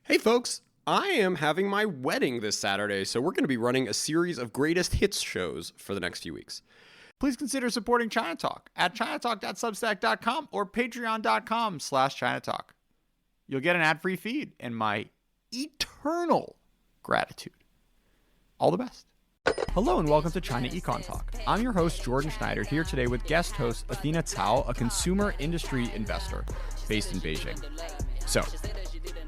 Hey folks, I am having my wedding this Saturday, so we're going to be running a series of greatest hits shows for the next few weeks. Please consider supporting China Talk at chinatalk.substack.com or patreon.com/chinatalk. You'll get an ad-free feed and my eternal gratitude. All the best. Hello and welcome to China Econ Talk. I'm your host, Jordan Schneider, here today with guest host Athena Cao, a consumer industry investor based in Beijing. So,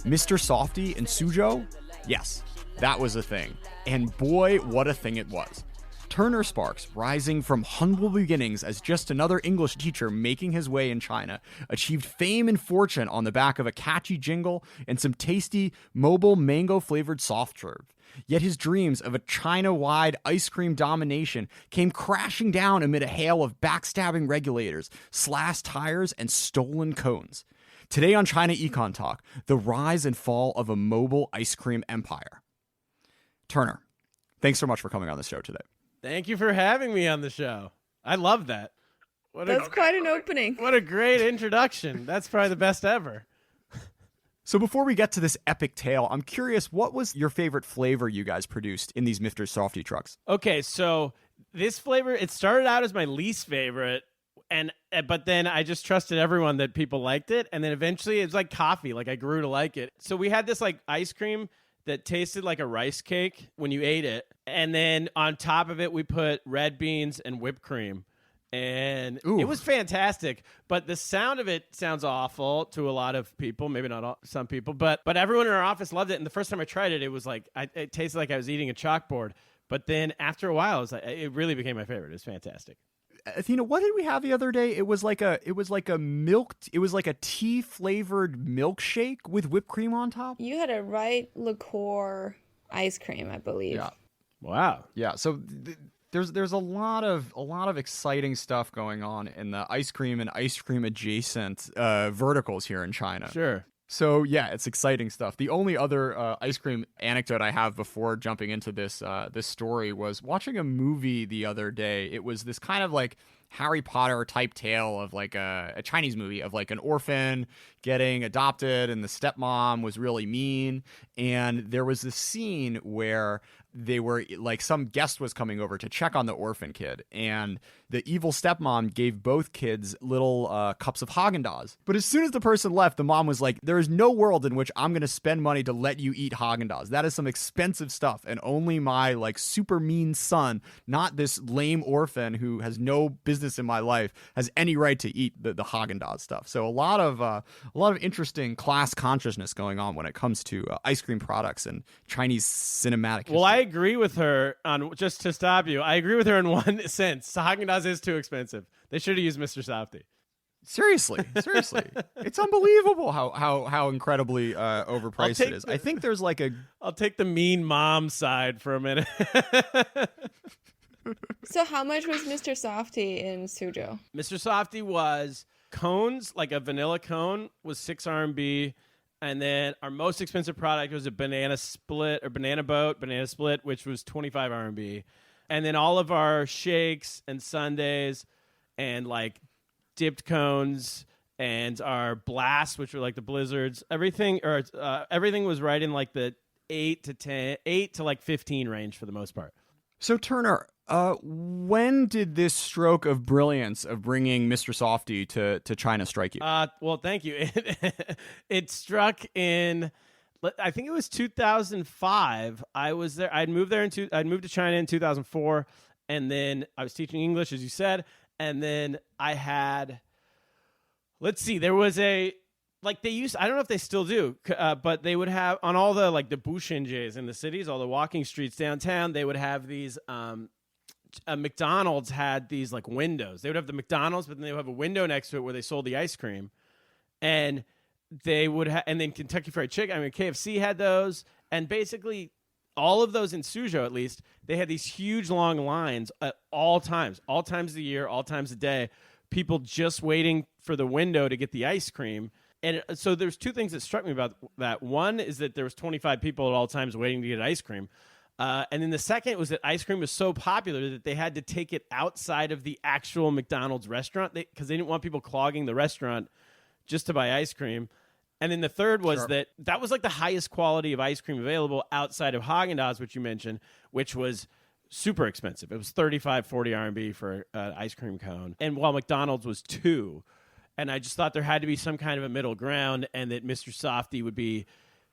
Mr. Softee in Suzhou? Yes, that was a thing. And boy, what a thing it was. Turner Sparks, rising from humble beginnings as just another English teacher making his way in China, achieved fame and fortune on the back of a catchy jingle and some tasty mobile mango-flavored soft serve. Yet his dreams of a China-wide ice cream domination came crashing down amid a hail of backstabbing regulators, slashed tires, and stolen cones. Today on China Econ Talk, the rise and fall of a mobile ice cream empire. Turner, thanks so much for coming on the show today. Thank you for having me on the show. I love that. That's quite an opening. What a great introduction. That's probably the best ever. So before we get to this epic tale, I'm curious, what was your favorite flavor you guys produced in these Mr. Softee trucks? Okay, so this flavor, it started out as my least favorite, but then I just trusted everyone that people liked it, and then eventually it's like coffee. Like I grew to like it. So we had this like ice cream that tasted like a rice cake when you ate it, and then on top of it we put red beans and whipped cream. And Ooh. It was fantastic, but the sound of it sounds awful to a lot of people. Maybe not all, some people, but everyone in our office loved it. And the first time I tried it, it was like it tasted like I was eating a chalkboard. But then after a while, it really became my favorite. It was fantastic. Athena, what did we have the other day? It was like a tea flavored milkshake with whipped cream on top. You had a right liqueur ice cream, I believe. Yeah. Wow. Yeah. So there's a lot of exciting stuff going on in the ice cream and ice cream adjacent verticals here in China. Sure. So yeah, it's exciting stuff. The only other ice cream anecdote I have before jumping into this story was watching a movie the other day. It was this kind of like Harry Potter type tale of like a Chinese movie of like an orphan getting adopted and the stepmom was really mean. And there was this scene where they were like some guest was coming over to check on the orphan kid, and the evil stepmom gave both kids little cups of Haagen-Dazs. But as soon as the person left, the mom was like, there is no world in which I'm going to spend money to let you eat Haagen-Dazs. That is some expensive stuff, and only my like super mean son, not this lame orphan who has no business in my life, has any right to eat the Haagen-Dazs stuff. So a lot of interesting class consciousness going on when it comes to ice cream products and Chinese cinematic history. Well, I agree with her on, just to stop you, I agree with her in one sense. Haagen-Dazs is too expensive. They should have used Mr. Softee. Seriously. It's unbelievable how incredibly overpriced it is. I think there's like I'll take the mean mom side for a minute. So how much was Mr. Softee in Suzhou? Mr. Softee was cones, like a vanilla cone was 6 RMB. And then our most expensive product was a banana split, which was 25 RMB. And then all of our shakes and sundaes and like dipped cones and our blasts, which were like the blizzards, everything was right in like the 8 to like 15 range for the most part. So Turner, when did this stroke of brilliance of bringing Mr. Softee to China strike you? Well, thank you. It struck in, I think it was 2005. I was there. I'd moved to China in 2004, and then I was teaching English, as you said, and then I had, there was a, like they used, I don't know if they still do, but they would have on all the like the bushenjes in the cities, all the walking streets downtown, they would have these. McDonald's had these like windows. They would have the McDonald's, but then they would have a window next to it where they sold the ice cream, and they would have, and then Kentucky Fried Chicken. I mean, KFC had those, and basically all of those in Suzhou, at least, they had these huge long lines at all times of the year, all times of the day. People just waiting for the window to get the ice cream. And so there's two things that struck me about that. One is that there was 25 people at all times waiting to get ice cream. And then the second was that ice cream was so popular that they had to take it outside of the actual McDonald's restaurant because they didn't want people clogging the restaurant just to buy ice cream. And then the third was that was like the highest quality of ice cream available outside of Haagen-Dazs, which you mentioned, which was super expensive. It was 35, 40 RMB for an ice cream cone. And while McDonald's was 2, and I just thought there had to be some kind of a middle ground, and that Mr. Softee would be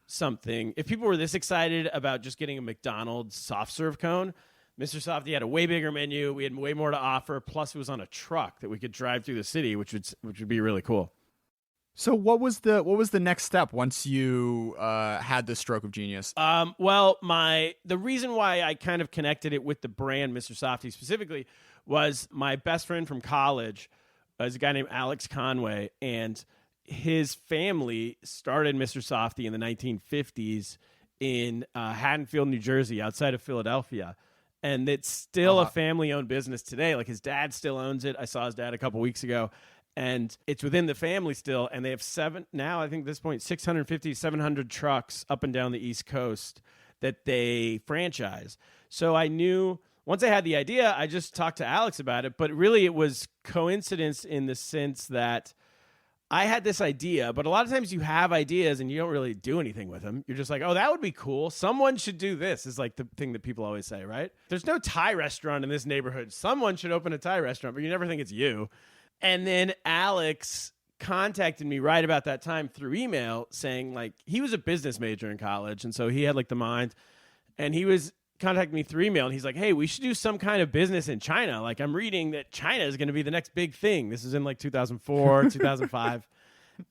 something. If people were this excited about just getting a McDonald's soft serve cone, Mr. Softee had a way bigger menu. We had way more to offer. Plus, it was on a truck that we could drive through the city, which would be really cool. So what was the next step once you had this stroke of genius? Well, the reason why I kind of connected it with the brand Mr. Softee specifically was my best friend from college is a guy named Alex Conway, and his family started Mr. Softee in the 1950s in Haddonfield, New Jersey, outside of Philadelphia. And it's still a family-owned business today. Like, his dad still owns it. I saw his dad a couple weeks ago. And it's within the family still. And they have I think at this point, 650, 700 trucks up and down the East Coast that they franchise. So I knew, once I had the idea, I just talked to Alex about it. But really, it was coincidence in the sense that I had this idea, but a lot of times you have ideas and you don't really do anything with them. You're just like, oh, that would be cool. Someone should do this, is like the thing that people always say, right? There's no Thai restaurant in this neighborhood. Someone should open a Thai restaurant, but you never think it's you. And then Alex contacted me right about that time through email saying, like, he was a business major in college. And so he had like the mind, and he was contacting me through email, and he's like, hey, we should do some kind of business in China. Like, I'm reading that China is going to be the next big thing. This is in like 2004, 2005.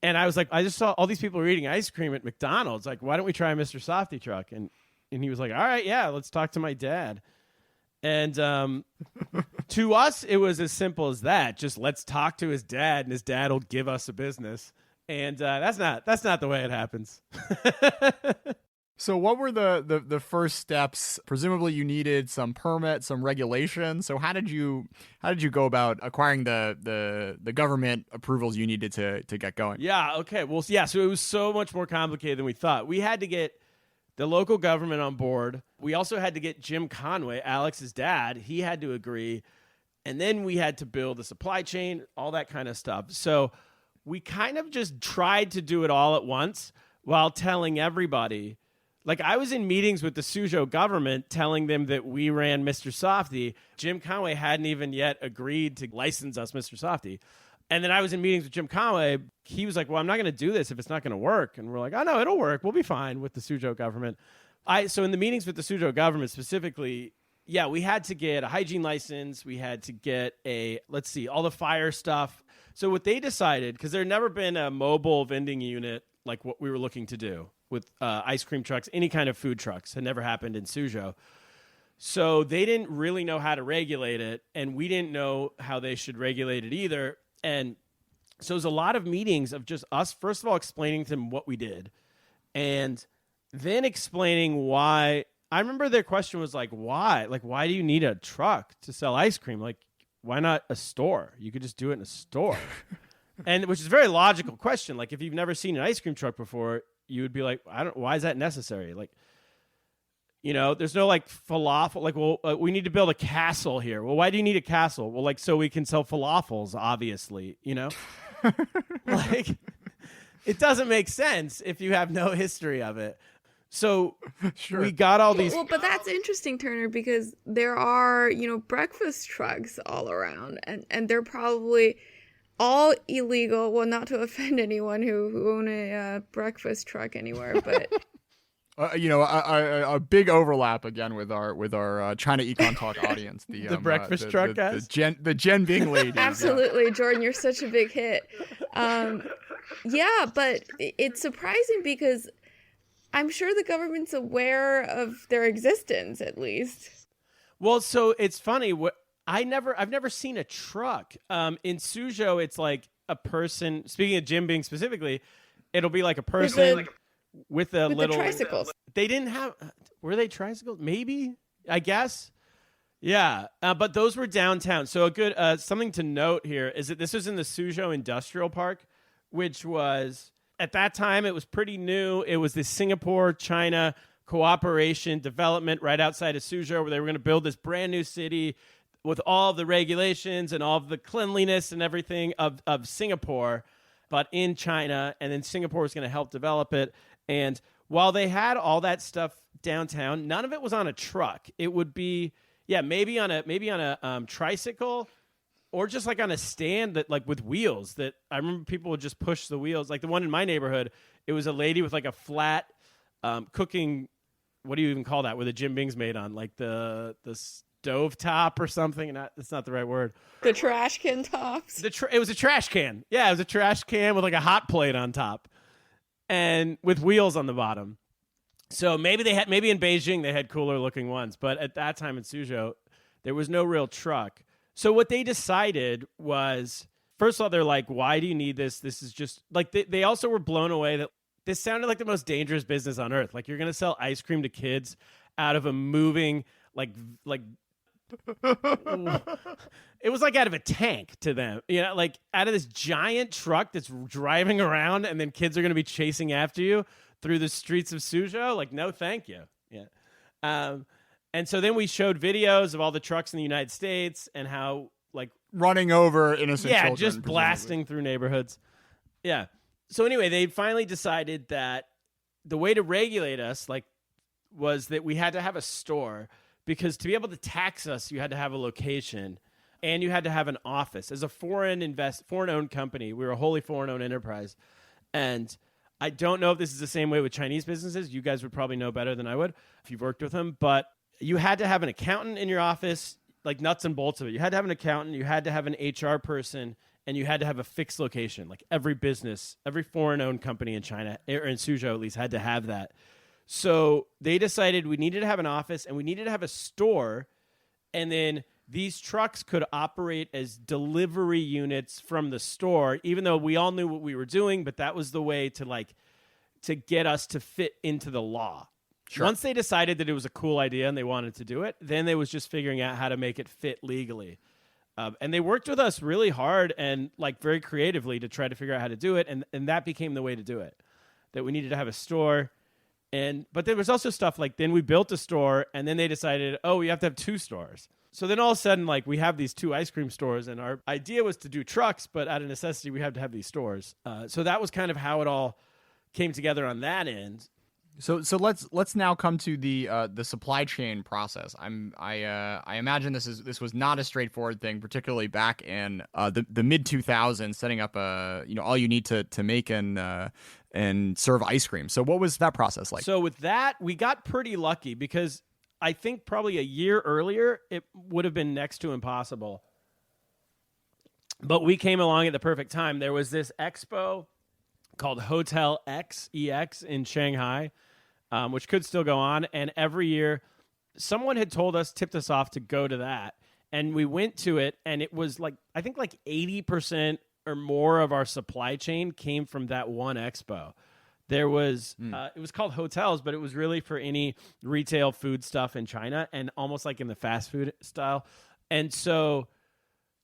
And I was like, I just saw all these people eating ice cream at McDonald's. Like, why don't we try a Mr. Softee truck? And he was like, all right, yeah, let's talk to my dad. And to us, it was as simple as that. Just let's talk to his dad, and his dad will give us a business. And that's not the way it happens. So what were the first steps? Presumably you needed some permit, some regulation. So how did you go about acquiring the government approvals you needed to get going? Yeah, okay. Well, yeah, so it was so much more complicated than we thought. We had to get the local government on board. We also had to get Jim Conway, Alex's dad. He had to agree. And then we had to build a supply chain, all that kind of stuff. So we kind of just tried to do it all at once while telling everybody. Like, I was in meetings with the Suzhou government telling them that we ran Mr. Softee. Jim Conway hadn't even yet agreed to license us Mr. Softee. And then I was in meetings with Jim Conway. He was like, well, I'm not going to do this if it's not going to work. And we're like, oh, no, it'll work. We'll be fine with the Suzhou government. So in the meetings with the Suzhou government specifically, yeah, we had to get a hygiene license. We had to get all the fire stuff. So what they decided, because there had never been a mobile vending unit like what we were looking to do with ice cream trucks, any kind of food trucks, had never happened in Suzhou. So they didn't really know how to regulate it, and we didn't know how they should regulate it either. And so it was a lot of meetings of just us, first of all, explaining to them what we did, and then explaining why. I remember their question was like, why? Like, why do you need a truck to sell ice cream? Like, why not a store? You could just do it in a store. And which is a very logical question. Like, if you've never seen an ice cream truck before, you would be like, why is that necessary? Like, there's no like falafel. Like, well, we need to build a castle here. Well, why do you need a castle? Well, like, so we can sell falafels, obviously, like, it doesn't make sense if you have no history of it. So sure. We got all these. Well, but that's interesting, Turner, because there are, breakfast trucks all around, and they're probably all illegal. Well, not to offend anyone who own a breakfast truck anywhere, but a big overlap again with our China Econ Talk audience. The breakfast truck guys, the Jen Bing ladies. Absolutely, yeah. Jordan, you're such a big hit. Yeah, but it's surprising because I'm sure the government's aware of their existence, at least. Well, so it's funny. I've never seen a truck. In Suzhou, it's like a person. Speaking of Jim Bing specifically, it'll be like a person with little the tricycles. They didn't have. Were they tricycles? Maybe. I guess. Yeah, but those were downtown. So a good something to note here is that this was in the Suzhou Industrial Park, which was at that time it was pretty new. It was the Singapore-China cooperation development right outside of Suzhou, where they were going to build this brand new city with all the regulations and all of the cleanliness and everything of Singapore. but in China, and then Singapore was going to help develop it. And while they had all that stuff downtown, none of it was on a truck. It would be, maybe on a tricycle, or just like on a stand that like with wheels. That I remember people would just push the wheels. Like the one in my neighborhood, it was a lady with like a flat cooking. What do you even call that? Where the Jim Bing's made on, like the stove top or something. That's not the right word. The trash can tops. It was a trash can. Yeah, it was a trash can with like a hot plate on top, and with wheels on the bottom. So maybe in Beijing they had cooler looking ones, but at that time in Suzhou, there was no real truck. So what they decided was, first of all, they're like, why do you need this? This is just like, they also were blown away that this sounded like the most dangerous business on earth. Like, you're going to sell ice cream to kids out of a moving, like it was like out of a tank to them, like out of this giant truck that's driving around, and then kids are going to be chasing after you through the streets of Suzhou. Like, no, thank you. Yeah. And so then we showed videos of all the trucks in the United States and how, like, running over innocent children. Yeah, just blasting through neighborhoods. Yeah. So anyway, they finally decided that the way to regulate us, like, was that we had to have a store, because to be able to tax us, you had to have a location and you had to have an office. As a foreign-owned company, we were a wholly foreign-owned enterprise. And I don't know if this is the same way with Chinese businesses. You guys would probably know better than I would if you've worked with them. But you had to have an accountant in your office, like nuts and bolts of it. You had to have an accountant, you had to have an HR person, and you had to have a fixed location. Like every business, every foreign-owned company in China, or in Suzhou at least, had to have that. So they decided we needed to have an office and we needed to have a store, and then these trucks could operate as delivery units from the store, even though we all knew what we were doing, but that was the way to get us to fit into the law. Sure. Once they decided that it was a cool idea and they wanted to do it, then they was just figuring out how to make it fit legally. And they worked with us really hard and like very creatively to try to figure out how to do it. And that became the way to do it, that we needed to have a store. But there was also stuff like, then we built a store, and then they decided, we have to have 2 stores. So then all of a sudden, like, we have these 2 ice cream stores, and our idea was to do trucks, but out of necessity, we had to have these stores. So that was kind of how it all came together on that end. So let's now come to the supply chain process. I imagine this was not a straightforward thing, particularly back in the mid 2000s, setting up all you need to make and serve ice cream. So what was that process like? So with that, we got pretty lucky, because I think probably a year earlier it would have been next to impossible. But we came along at the perfect time. There was this expo called Hotel X, EX, in Shanghai, which could still go on. And every year, someone had tipped us off to go to that. And we went to it, and it was like, I think like 80% or more of our supply chain came from that one expo. There was, it was called Hotels, but it was really for any retail food stuff in China, and almost like in the fast food style. And so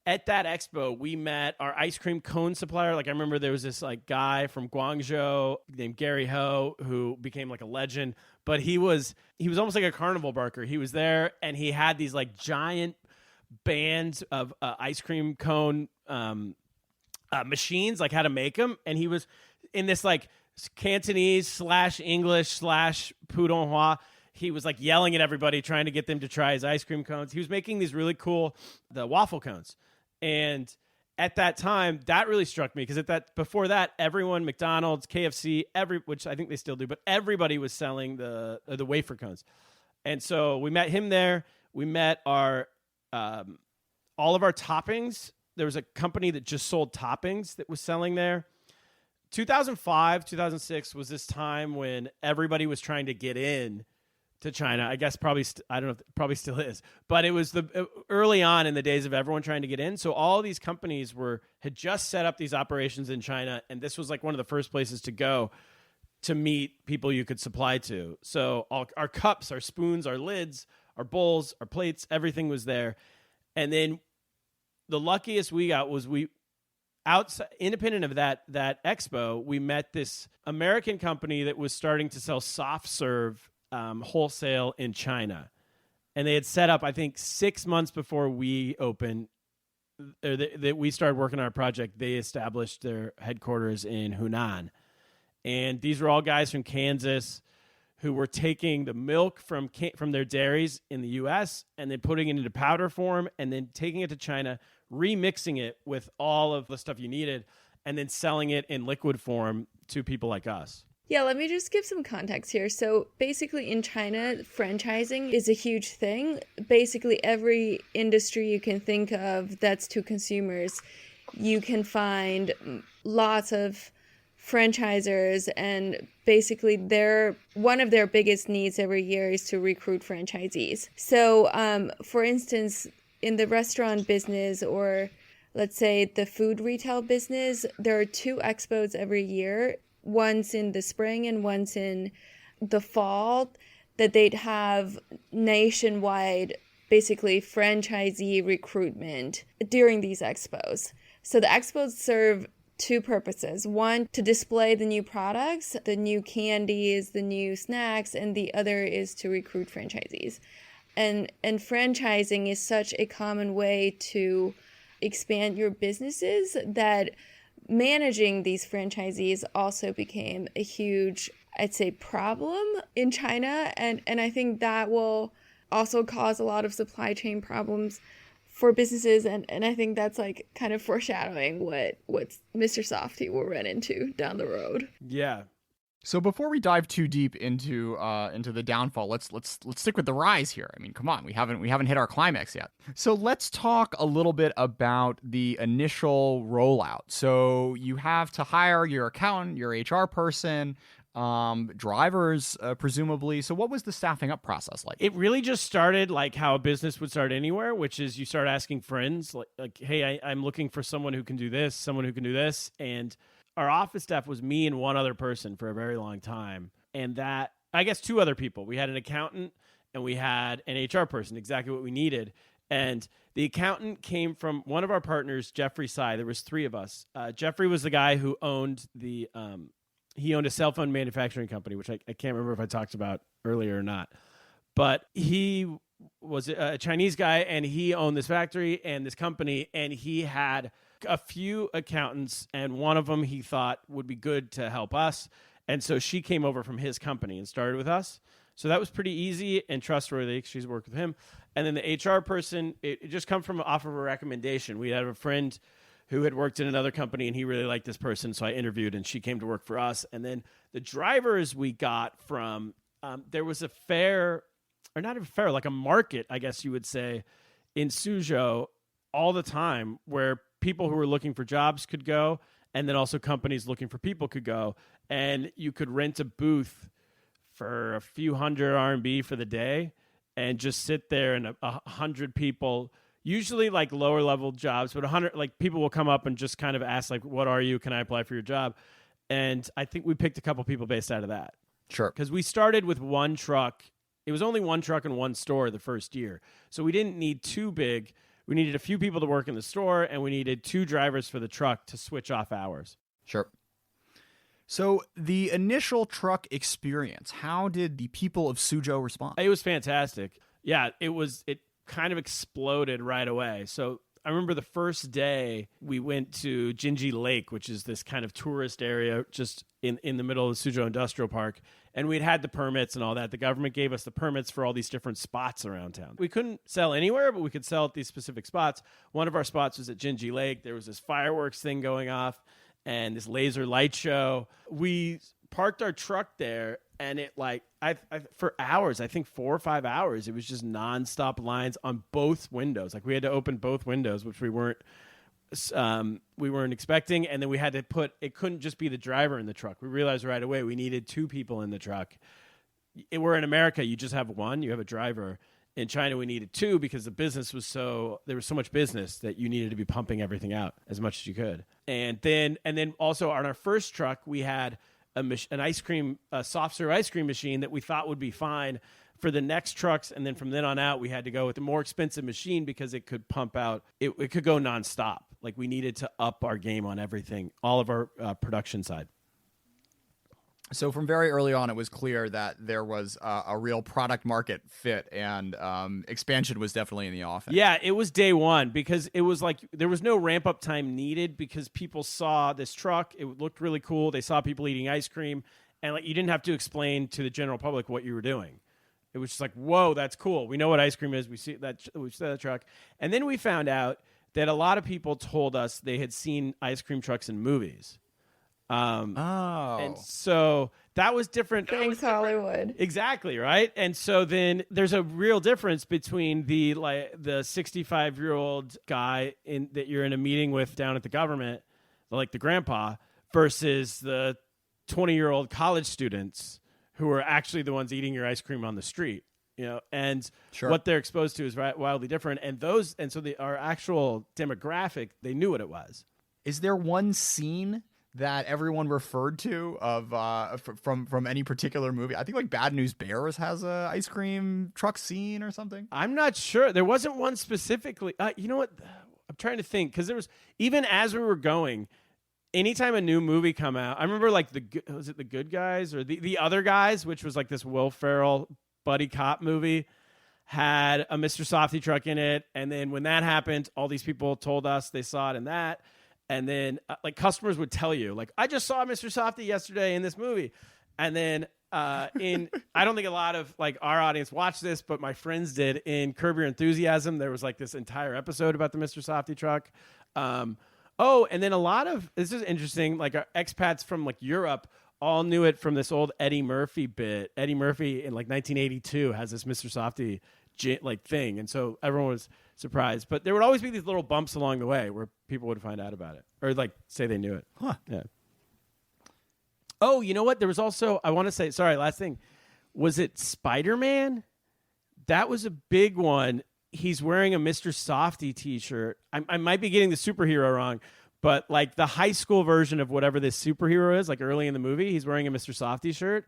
at that expo, we met our ice cream cone supplier. Like, I remember there was this like guy from Guangzhou named Gary Ho, who became like a legend, but he was almost like a carnival barker. He was there, and he had these like giant bands of ice cream cone machines, like how to make them. And he was in this like Cantonese / English / Pudonghua. He was like yelling at everybody, trying to get them to try his ice cream cones. He was making these really cool, the waffle cones. And at that time, that really struck me, because before that, everyone, McDonald's, KFC, which I think they still do, but everybody was selling the wafer cones. And so we met him there. We met our all of our toppings. There was a company that just sold toppings that was selling there. 2005, 2006 was this time when everybody was trying to get in to China. I guess probably, I don't know, probably still is. But it was early on in the days of everyone trying to get in. So all these companies had just set up these operations in China, and this was like one of the first places to go to meet people you could supply to. So all our cups, our spoons, our lids, our bowls, our plates, everything was there. And then the luckiest we got was outside, independent of that expo, we met this American company that was starting to sell soft serve wholesale in China. And they had set up, I think 6 months before we opened, we started working on our project, they established their headquarters in Hunan. And these were all guys from Kansas who were taking the milk from their dairies in the U.S. and then putting it into powder form and then taking it to China, remixing it with all of the stuff you needed, and then selling it in liquid form to people like us. Yeah, let me just give some context here. So basically in China, franchising is a huge thing. Basically every industry you can think of that's to consumers, you can find lots of franchisers, and basically one of their biggest needs every year is to recruit franchisees. So for instance, in the restaurant business, or let's say the food retail business, there are 2 expos every year. One's in the spring and one's in the fall, that they'd have nationwide, basically franchisee recruitment during these expos. So the expos serve 2 purposes. One, to display the new products, the new candies, the new snacks, and the other is to recruit franchisees. And franchising is such a common way to expand your businesses that managing these franchisees also became a huge, I'd say, problem in China. And I think that will also cause a lot of supply chain problems for businesses. And I think that's like kind of foreshadowing what Mr. Softee will run into down the road. Yeah. So before we dive too deep into the downfall, let's stick with the rise here. I mean, come on, we haven't hit our climax yet. So let's talk a little bit about the initial rollout. So you have to hire your accountant, your HR person, drivers, presumably. So what was the staffing up process like? It really just started like how a business would start anywhere, which is you start asking friends, like hey, I'm looking for someone who can do this, someone who can do this, and our office staff was me and one other person for a very long time. And that, I guess 2 other people. We had an accountant and we had an HR person, exactly what we needed. And the accountant came from one of our partners, Jeffrey Tsai. There was 3 of us. Jeffrey was the guy who owned he owned a cell phone manufacturing company, which I can't remember if I talked about earlier or not. But he was a Chinese guy and he owned this factory and this company, and he had a few accountants, and one of them he thought would be good to help us. And so she came over from his company and started with us. So that was pretty easy and trustworthy. She's worked with him. And then the HR person, it just come from off of a recommendation. We had a friend who had worked in another company and he really liked this person. So I interviewed and she came to work for us. And then the drivers we got from, there was a fair, or not a fair, like a market, I guess you would say, in Suzhou all the time, where people who were looking for jobs could go, and then also companies looking for people could go, and you could rent a booth for a few hundred RMB for the day and just sit there, and 100 people, usually like lower level jobs, but 100, like people will come up and just kind of ask like, what are you? Can I apply for your job? And I think we picked a couple people based out of that. Sure. Because we started with 1 truck. It was only 1 truck and 1 store the first year. So we didn't need too big. We needed a few people to work in the store, and we needed 2 drivers for the truck to switch off hours. Sure. So the initial truck experience, how did the people of Suzhou respond? It was fantastic. Yeah, it kind of exploded right away. So I remember the first day we went to Jinji Lake, which is this kind of tourist area just in the middle of the Suzhou Industrial Park. And we'd had the permits and all that. The government gave us the permits for all these different spots around town. We couldn't sell anywhere, but we could sell at these specific spots. One of our spots was at Jinji Lake. There was this fireworks thing going off and this laser light show. We parked our truck there, and it for hours, I think 4 or 5 hours, it was just nonstop lines on both windows. Like we had to open both windows, which we weren't expecting, and then we had to it couldn't just be the driver in the truck. We realized right away we needed 2 people in the truck. We're in America, you just have 1, you have a driver. In China, we needed 2 because the business was there was so much business that you needed to be pumping everything out as much as you could. And then also on our first truck, we had an ice cream, a soft serve ice cream machine that we thought would be fine for the next trucks. And then from then on out, we had to go with a more expensive machine because it could pump out, it could go nonstop. Like we needed to up our game on everything, all of our production side. So from very early on, it was clear that there was a real product market fit, and expansion was definitely in the offing. Yeah, it was day one because it was like there was no ramp up time needed because people saw this truck. It looked really cool. They saw people eating ice cream, and like you didn't have to explain to the general public what you were doing. It was just like, whoa, that's cool. We know what ice cream is. We see that truck, and then we found out that a lot of people told us they had seen ice cream trucks in movies. And so that was different. Thanks, Hollywood. Exactly, right? And so then there's a real difference between the 65-year-old guy that you're in a meeting with down at the government, like the grandpa, versus the 20-year-old college students who are actually the ones eating your ice cream on the street. And what they're exposed to is wildly different. And our actual demographic, they knew what it was. Is there one scene that everyone referred to from any particular movie? I think like Bad News Bears has a ice cream truck scene or something. I'm not sure. There wasn't one specifically. You know what? I'm trying to think because there was, even as we were going, anytime a new movie come out, I remember like was it The Good Guys or the Other Guys, which was like this Will Ferrell buddy cop movie, had a Mr. Softee truck in it. And then when that happened, all these people told us they saw it in that. And then like customers would tell you, like, I just saw Mr. Softee yesterday in this movie. And then I don't think a lot of like our audience watched this, but my friends did. In Curb Your Enthusiasm, there was like this entire episode about the Mr. Softee truck. And then a lot of, this is interesting, like our expats from like Europe all knew it from this old Eddie Murphy bit. Eddie Murphy in like 1982 has this Mr. Softee like thing, and so everyone was surprised. But there would always be these little bumps along the way where people would find out about it or like say they knew it. Huh. Yeah. Oh, you know what? There was also, I want to say, sorry, last thing. Was it Spider-Man? That was a big one. He's wearing a Mr. Softee t-shirt. I might be getting the superhero wrong, but like the high school version of whatever this superhero is, like early in the movie, he's wearing a Mr. Softee shirt.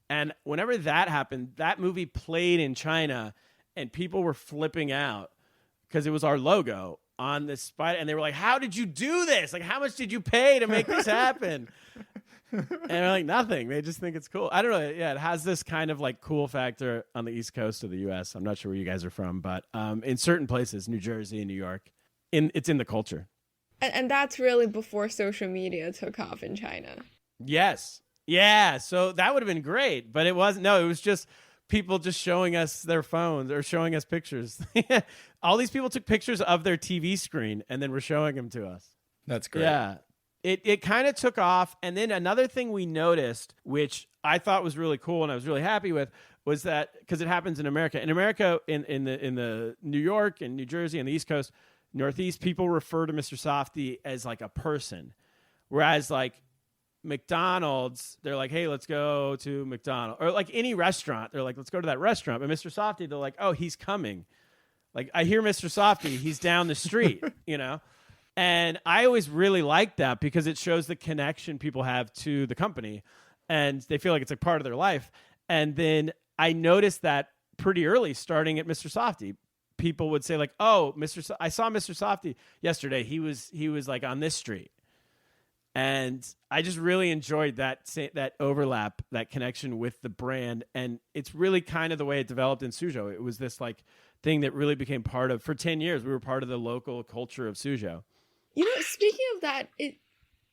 And whenever that happened, that movie played in China and people were flipping out because it was our logo on this spider. And they were like, how did you do this? Like, how much did you pay to make this happen? And they're like, nothing. They just think it's cool. I don't know. Yeah, it has this kind of like cool factor on the East Coast of the U.S. I'm not sure where you guys are from, but in certain places, New Jersey and New York, it's in the culture. And that's really before social media took off in China. Yes. Yeah. So that would have been great, but it wasn't. No, it was just people just showing us their phones or showing us pictures. All these people took pictures of their TV screen and then were showing them to us. That's great. Yeah. It kind of took off. And then another thing we noticed, which I thought was really cool and I was really happy with, was that because it happens in America. In America, in the New York and New Jersey and the East Coast, Northeast, people refer to Mr. Softee as like a person. Whereas like McDonald's, they're like, hey, let's go to McDonald's. Or like any restaurant, they're like, let's go to that restaurant. But Mr. Softee, they're like, oh, he's coming. Like, I hear Mr. Softee, he's down the street, you know? And I always really like that because it shows the connection people have to the company and they feel like it's a part of their life. And then I noticed that pretty early, starting at Mr. Softee. People would say like, oh, I saw Mr. Softee yesterday. He was like on this street. And I just really enjoyed that overlap, that connection with the brand. And it's really kind of the way it developed in Suzhou. It was this like thing that really became part of, for 10 years, we were part of the local culture of Suzhou. You know, speaking of that,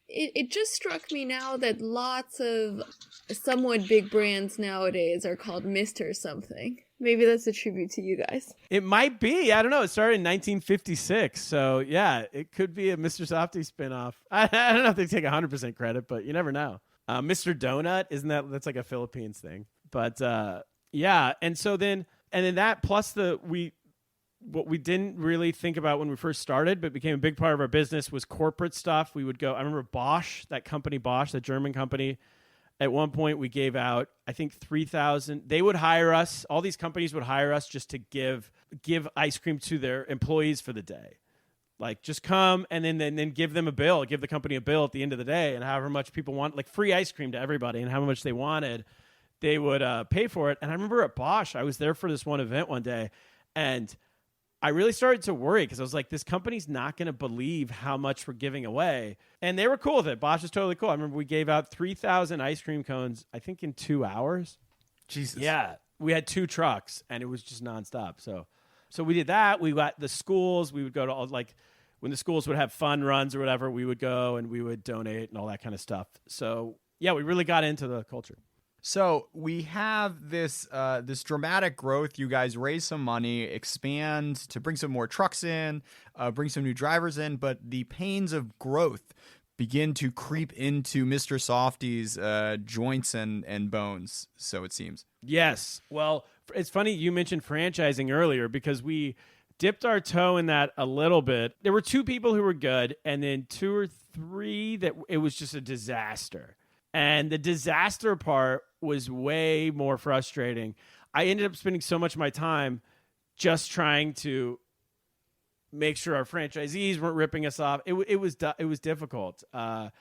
it just struck me now that lots of somewhat big brands nowadays are called Mr. something. Maybe that's a tribute to you guys. It might be. I don't know. It started in 1956. So, yeah, it could be a Mr. Softee spinoff. I don't know if they take 100% credit, but you never know. Mr. Donut, that's like a Philippines thing. But, yeah. And so then that plus what we didn't really think about when we first started, but became a big part of our business was corporate stuff. We would go, I remember Bosch, that company Bosch, the German company. At one point we gave out, I think 3,000. They would hire us. All these companies would hire us just to give ice cream to their employees for the day. Like just come and then give them a bill, give the company a bill at the end of the day, and however much people want, like free ice cream to everybody and how much they wanted, they would pay for it. And I remember at Bosch, I was there for this one event one day, and I really started to worry because I was like, this company's not going to believe how much we're giving away. And they were cool with it. Bosch is totally cool. I remember we gave out 3,000 ice cream cones, I think in 2 hours. Jesus. Yeah. We had 2 trucks and it was just nonstop. So we did that. We got the schools. We would go to all, like, when the schools would have fun runs or whatever, we would go and we would donate and all that kind of stuff. So yeah, we really got into the culture. So we have this this dramatic growth. You guys raise some money, expand to bring some more trucks in, bring some new drivers in, but the pains of growth begin to creep into Mr. Softee's joints and bones, so it seems. Yes. Well, it's funny you mentioned franchising earlier because we dipped our toe in that a little bit. There were 2 people who were good and then 2 or 3 that it was just a disaster. And the disaster part was way more frustrating. I ended up spending so much of my time just trying to make sure our franchisees weren't ripping us off. It was difficult. Can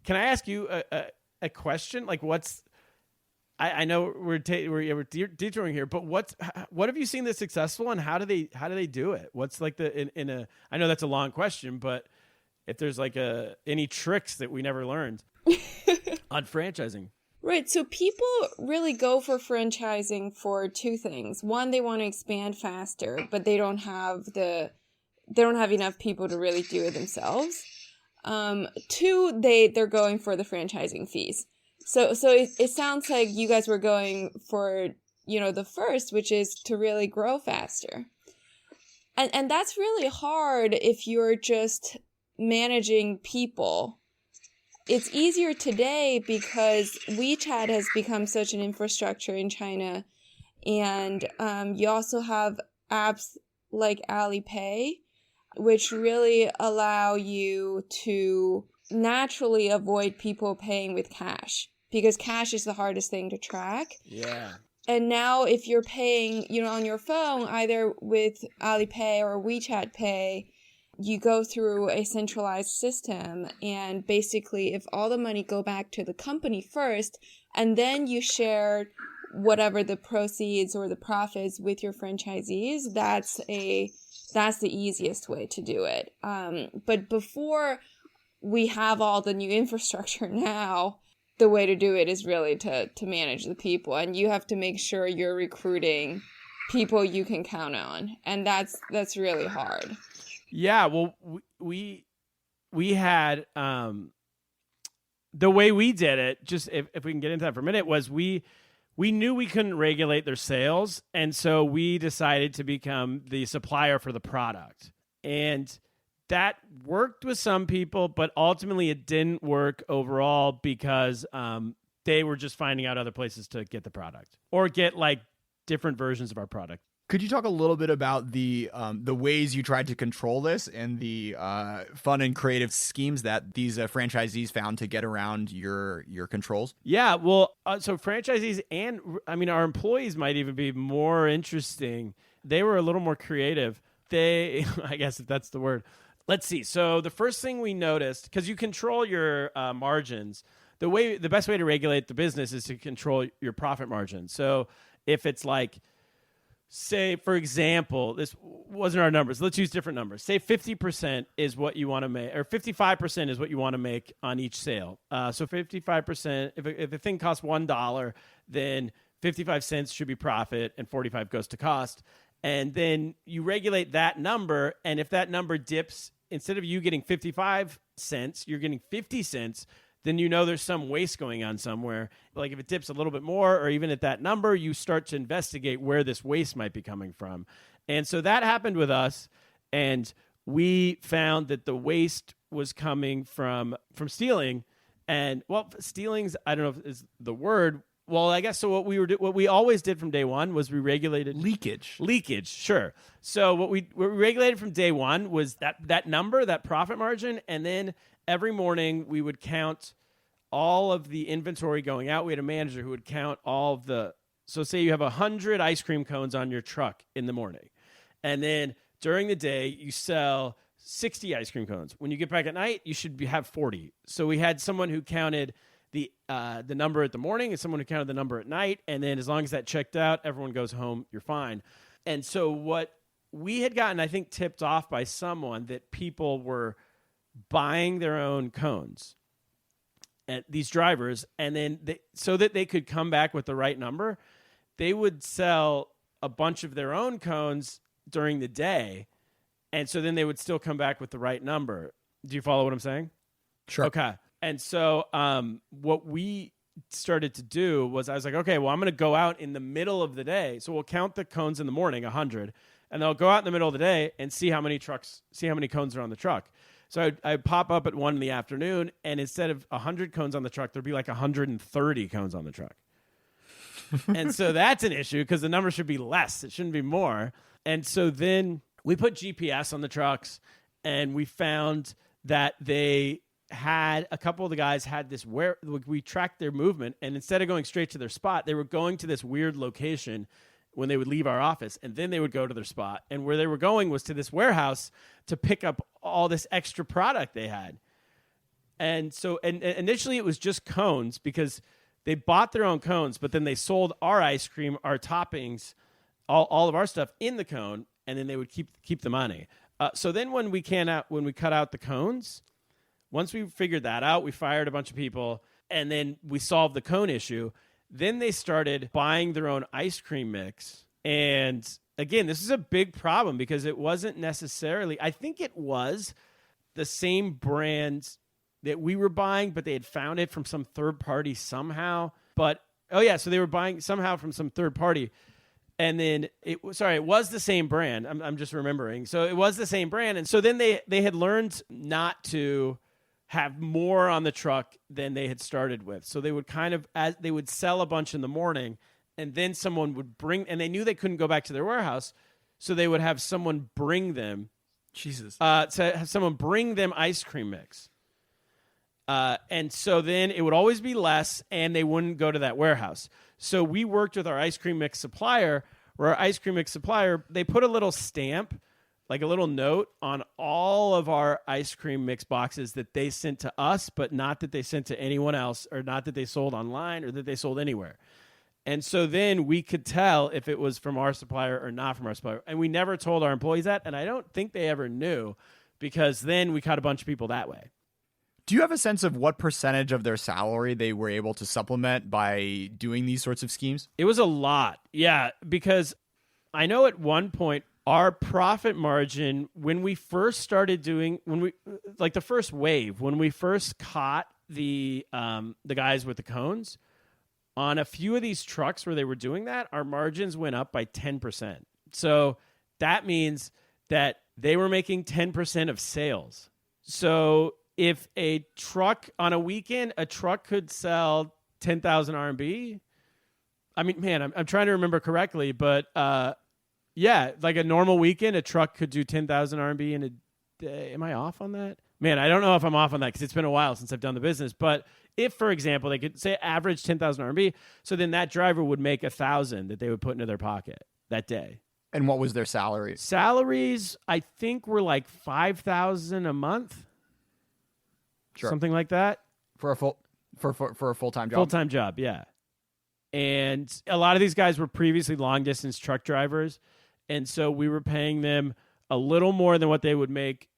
I ask you a question? Like, what's I know we're detouring here, but what have you seen that's successful, and how do they do it? What's like I know that's a long question, but if there's like any tricks that we never learned on franchising. Right. So people really go for franchising for 2 things. One, they want to expand faster, but they don't have enough people to really do it themselves. 2, they're going for the franchising fees. So it sounds like you guys were going for, the first, which is to really grow faster. And that's really hard if you're just managing people. It's easier today because WeChat has become such an infrastructure in China. And you also have apps like Alipay, which really allow you to naturally avoid people paying with cash, because cash is the hardest thing to track. Yeah. And now if you're paying, on your phone, either with Alipay or WeChat Pay, you go through a centralized system, and basically if all the money go back to the company first, and then you share whatever the proceeds or the profits with your franchisees, that's the easiest way to do it. But before we have all the new infrastructure now, the way to do it is really to manage the people, and you have to make sure you're recruiting people you can count on, and that's really hard. Yeah, well, we had the way we did it. Just if we can get into that for a minute, was we knew we couldn't regulate their sales, and so we decided to become the supplier for the product, and that worked with some people, but ultimately it didn't work overall because they were just finding out other places to get the product or get like different versions of our product. Could you talk a little bit about the ways you tried to control this and the fun and creative schemes that these franchisees found to get around your controls? Yeah, well, so franchisees and our employees might even be more interesting. They were a little more creative. I guess if that's the word. Let's see. So the first thing we noticed, because you control your margins, the best way to regulate the business is to control your profit margin. So if it's like, say, for example, this wasn't our numbers. Let's use different numbers. Say 50% is what you want to make, or 55% is what you want to make on each sale. So 55%, if a thing costs $1, then 55 cents should be profit and 45 goes to cost. And then you regulate that number, and if that number dips, instead of you getting 55 cents, you're getting 50 cents, then there's some waste going on somewhere. Like if it dips a little bit more, or even at that number, you start to investigate where this waste might be coming from. And so that happened with us, and we found that the waste was coming from stealing. And, well, stealing's, I don't know if is the word. Well, I guess so. What we always did from day one was we regulated leakage. Sure. So what we regulated from day one was that number, that profit margin, and then every morning we would count all of the inventory going out. We had a manager who would count all of the. So say you have 100 ice cream cones on your truck in the morning, and then during the day you sell 60 ice cream cones. When you get back at night, you should have 40. So we had someone who counted the number at the morning and someone who counted the number at night, and then as long as that checked out, everyone goes home, you're fine. And so what we had gotten, I think, tipped off by someone that people were buying their own cones, and these drivers, and then so that they could come back with the right number, they would sell a bunch of their own cones during the day, and so then they would still come back with the right number. Do you follow what I'm saying? Sure. Okay. And so what we started to do was I was like, okay, well, I'm going to go out in the middle of the day. So we'll count the cones in the morning, 100, and then I'll go out in the middle of the day and see how many cones are on the truck. So I'd pop up at 1 in the afternoon, and instead of 100 cones on the truck, there'd be like 130 cones on the truck. And so that's an issue because the number should be less. It shouldn't be more. And so then we put GPS on the trucks, and we found that they had a couple of the guys had this where we tracked their movement, and instead of going straight to their spot, they were going to this weird location when they would leave our office, and then they would go to their spot. And where they were going was to this warehouse to pick up all this extra product they had. And so, and initially it was just cones because they bought their own cones, but then they sold our ice cream, our toppings, all of our stuff in the cone, and then they would keep the money. So then when we cut out the cones, once we figured that out, we fired a bunch of people, and then we solved the cone issue. Then they started buying their own ice cream mix. And again, this is a big problem because it wasn't necessarily, I think it was the same brand that we were buying, but they had found it from some third party somehow. But, so they were buying somehow from some third party. And then it was the same brand. I'm just remembering. So it was the same brand. And so then they had learned not to have more on the truck than they had started with. So they would they would sell a bunch in the morning, and then someone would bring, and they knew they couldn't go back to their warehouse, so they would have someone bring them. Jesus. To have someone bring them ice cream mix. And so then it would always be less, and they wouldn't go to that warehouse. So we worked with our ice cream mix supplier, where our ice cream mix supplier, they put a little stamp, like a little note on all of our ice cream mix boxes that they sent to us, but not that they sent to anyone else, or not that they sold online or that they sold anywhere. And so then we could tell if it was from our supplier or not from our supplier. And we never told our employees that, and I don't think they ever knew, because then we caught a bunch of people that way. Do you have a sense of what percentage of their salary they were able to supplement by doing these sorts of schemes? It was a lot. Yeah, because I know at one point our profit margin, when we first started the first wave, when we first caught the guys with the cones, on a few of these trucks where they were doing that, our margins went up by 10%. So that means that they were making 10% of sales. So if a truck on a weekend, a truck could sell 10,000 RMB. I mean, man, I'm trying to remember correctly, but yeah, like a normal weekend, a truck could do 10,000 RMB in a day. Am I off on that? Man, I don't know if I'm off on that because it's been a while since I've done the business. But if, for example, they could say average 10,000 RMB, so then that driver would make 1,000 that they would put into their pocket that day. And what was their salary? Salaries, I think, were like 5,000 a month. Sure. Something like that. For a full-time job? Full-time job, yeah. And a lot of these guys were previously long-distance truck drivers, and so we were paying them a little more than what they would make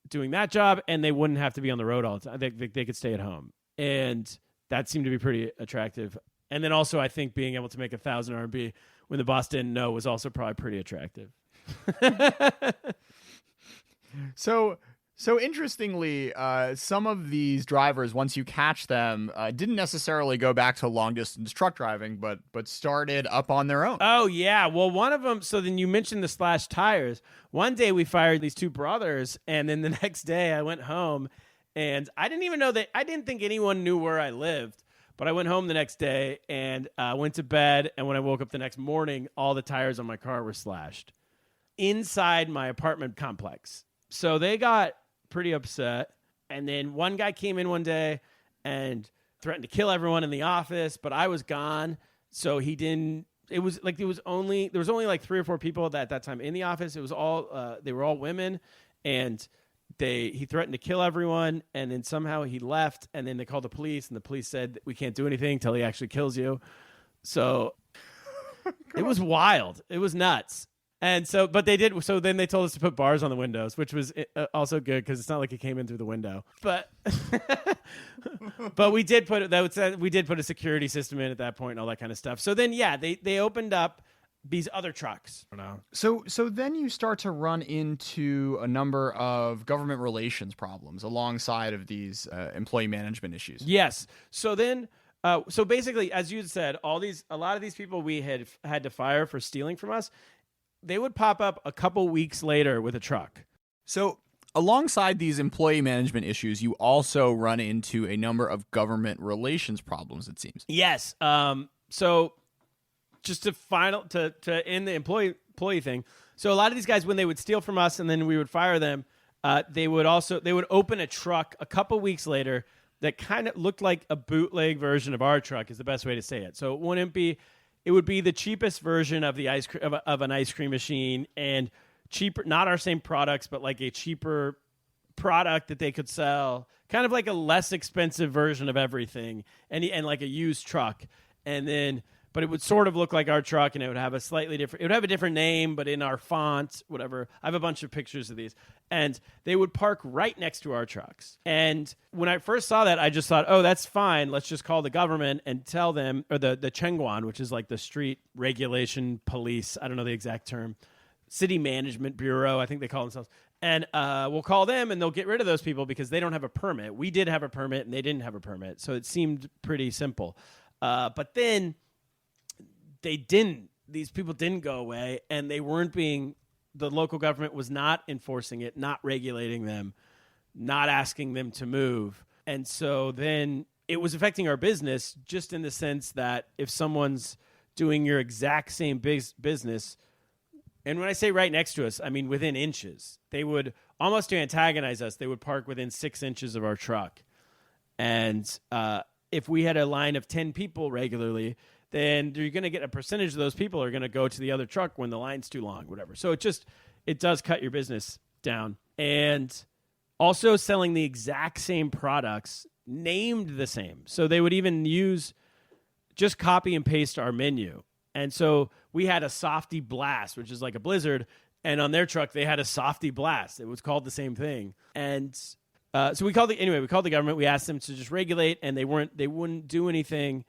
doing that job, and they wouldn't have to be on the road all the time. They could stay at home, and that seemed to be pretty attractive. And then also, I think being able to make 1,000 RMB when the boss didn't know was also probably pretty attractive. So interestingly, some of these drivers, once you catch them, didn't necessarily go back to long-distance truck driving, but started up on their own. Oh, yeah. Well, one of them, so then you mentioned the slash tires. One day we fired these two brothers, and then the next day I went home, and I didn't think anyone knew where I lived, but I went home the next day and went to bed, and when I woke up the next morning, all the tires on my car were slashed inside my apartment complex. So they got pretty upset, and then one guy came in one day and threatened to kill everyone in the office, but I was gone, so he didn't. There was only like 3 or 4 people at that time in the office. It was all they were all women, and he threatened to kill everyone, and then somehow he left, and then they called the police, and the police said we can't do anything until he actually kills you. So it was wild. It was nuts. And so, but they did. So then they told us to put bars on the windows, which was also good because it's not like it came in through the window. But, but we did put we did put a security system in at that point and all that kind of stuff. So then, yeah, they opened up these other trucks. I don't know. So then you start to run into a number of government relations problems alongside of these employee management issues. Yes. So then, so basically, as you said, a lot of these people we had to fire for stealing from us. They would pop up a couple weeks later with a truck. So alongside these employee management issues, you also run into a number of government relations problems, it seems. Yes. So just to end the employee thing. So a lot of these guys, when they would steal from us and then we would fire them, they would open a truck a couple weeks later that kind of looked like a bootleg version of our truck is the best way to say it. So it would be the cheapest version of the of an ice cream machine and cheaper, not our same products, but like a cheaper product that they could sell, kind of like a less expensive version of everything, and like a used truck. And then, but it would sort of look like our truck, and it would have a different name, but in our font, whatever. I have a bunch of pictures of these, and they would park right next to our trucks. And when I first saw that, I just thought, oh, that's fine. Let's just call the government and tell them, or the Chengguan, which is like the street regulation police. I don't know the exact term. City Management Bureau, I think they call themselves. And we'll call them, and they'll get rid of those people because they don't have a permit. We did have a permit, and they didn't have a permit. So it seemed pretty simple. But then these people didn't go away, and the local government was not enforcing it, not regulating them, not asking them to move. And so then it was affecting our business just in the sense that if someone's doing your exact same business, and when I say right next to us, I mean within inches, they would almost to antagonize us. They would park within 6 inches of our truck. And if we had a line of 10 people regularly, then you're going to get a percentage of those people are going to go to the other truck when the line's too long, whatever. So it does cut your business down. And also selling the exact same products named the same. So they would even just copy and paste our menu. And so we had a Softee Blast, which is like a Blizzard. And on their truck, they had a Softee Blast. It was called the same thing. And so we called the government. We asked them to just regulate, and they wouldn't do anything.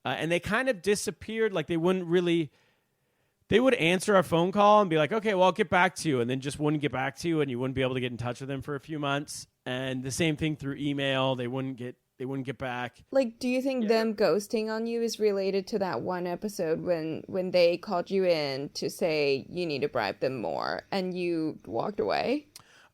And they kind of disappeared. Like they would answer our phone call and be like, okay, well, I'll get back to you. And then just wouldn't get back to you, and you wouldn't be able to get in touch with them for a few months. And the same thing through email. They wouldn't get back. Like, do you think them ghosting on you is related to that one episode when they called you in to say you need to bribe them more and you walked away?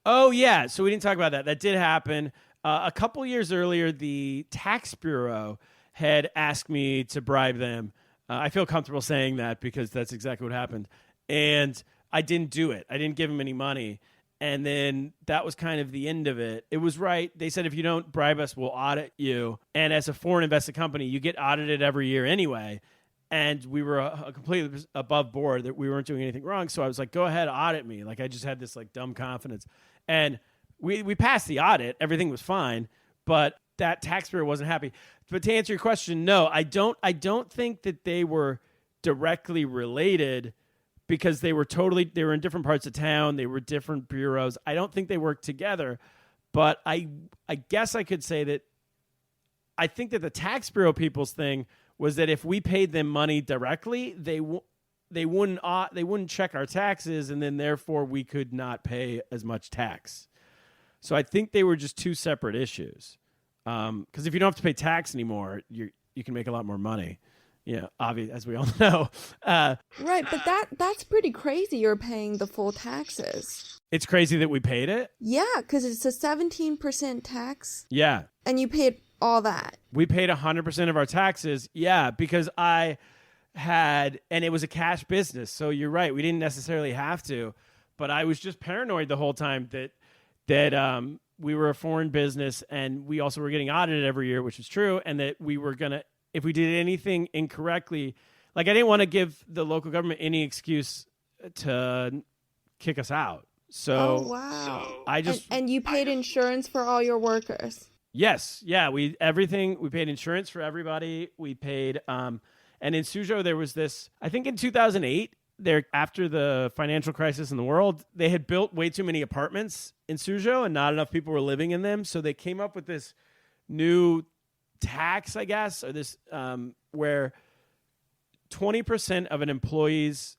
Oh, yeah. So we didn't talk about that. That did happen. A couple years earlier, the tax bureau had asked me to bribe them. I feel comfortable saying that because that's exactly what happened. And I didn't do it. I didn't give them any money. And then that was kind of the end of it. It was right. They said, if you don't bribe us, we'll audit you. And as a foreign invested company, you get audited every year anyway. And we were completely above board that we weren't doing anything wrong. So I was like, go ahead, audit me. Like I just had this like dumb confidence. And we passed the audit. Everything was fine. But that tax bureau wasn't happy. But to answer your question, no, I don't think that they were directly related because they were in different parts of town. They were different bureaus. I don't think they worked together. But I guess I could say that I think that the tax bureau people's thing was that if we paid them money directly, they wouldn't check our taxes, and then therefore we could not pay as much tax. So I think they were just two separate issues. Because if you don't have to pay tax anymore, you can make a lot more money. Yeah, obviously, as we all know. Right, but that's pretty crazy. You're paying the full taxes. It's crazy that we paid it? Yeah, because it's a 17% tax. Yeah. And you paid all that. We paid 100% of our taxes. Yeah, because and it was a cash business. So you're right. We didn't necessarily have to. But I was just paranoid the whole time that we were a foreign business, and we also were getting audited every year, which is true, and that we were going to, if we did anything incorrectly, like I didn't want to give the local government any excuse to kick us out. So, wow. And you paid insurance for all your workers. Yes. Yeah. We paid insurance for everybody. We paid, and in Suzhou, there was this, I think in 2008, after the financial crisis in the world, they had built way too many apartments in Suzhou and not enough people were living in them. So they came up with this new tax, I guess, or this where 20% of an employee's